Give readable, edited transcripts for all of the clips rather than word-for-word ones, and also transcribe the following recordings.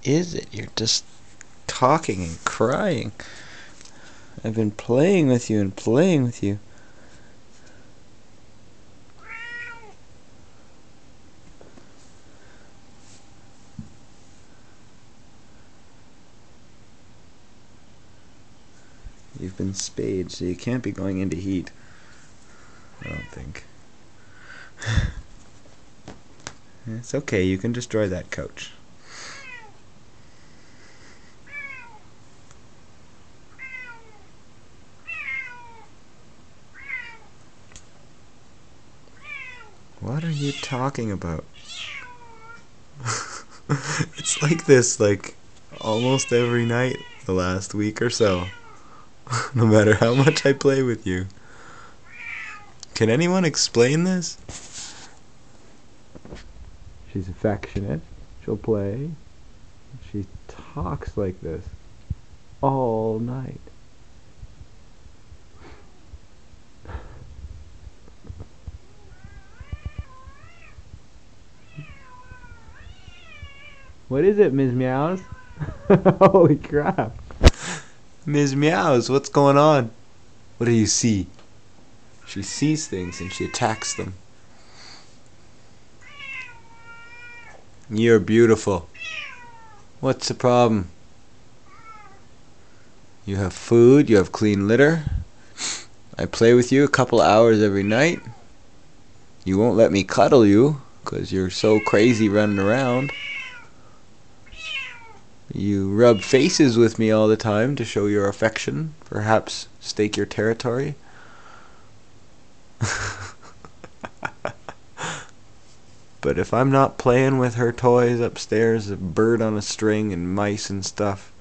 is it? You're just talking and crying. I've been playing with you and playing with you. You've been spayed, so you can't be going into heat. I don't think. It's okay, you can destroy that couch. What are you talking about? It's like this, like, almost every night the last week or so. No matter how much I play with you. Can anyone explain this? She's affectionate. She'll play. She talks like this all night. What is it, Mz.Meowz? Holy crap. Mz.Meowz, what's going on? What do you see? She sees things and she attacks them. You're beautiful. What's the problem? You have food, you have clean litter. I play with you a couple hours every night. You won't let me cuddle you because you're so crazy running around. You rub faces with me all the time to show your affection, perhaps stake your territory. But if I'm not playing with her toys upstairs, a bird on a string and mice and stuff,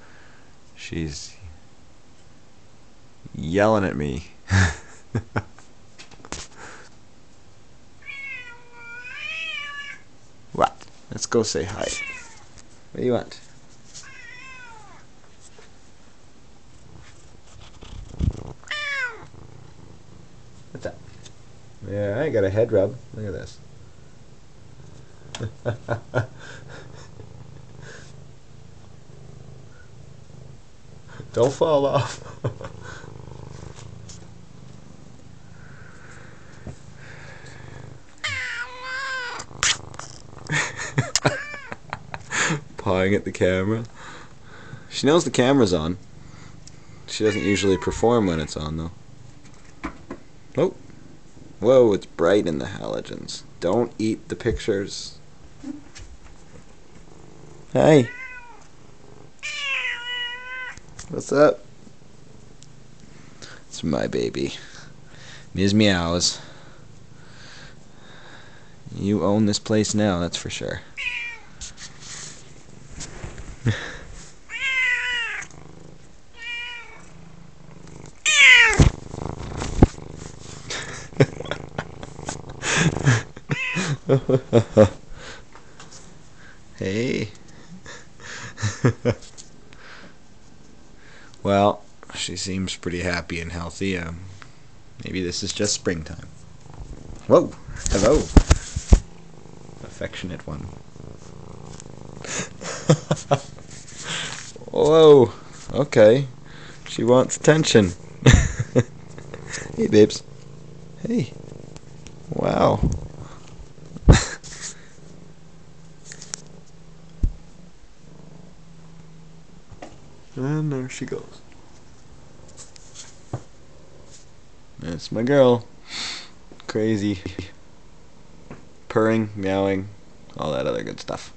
she's yelling at me. What? Let's go say hi. What do you want? What's that? Yeah, I got a head rub. Look at this. Don't fall off. Pawing at the camera. She knows the camera's on. She doesn't usually perform when it's on, though. Oh. Whoa, it's bright in the halogens. Don't eat the pictures. Hey. What's up? It's my baby. Mz.Meowz. You own this place now, that's for sure. Hey. Well, she seems pretty happy and healthy. Maybe this is just springtime. Whoa. Hello. Affectionate one. Whoa. Okay. She wants attention. Hey, babes. Hey. Wow. And there she goes. That's my girl. Crazy. Purring, meowing, all that other good stuff.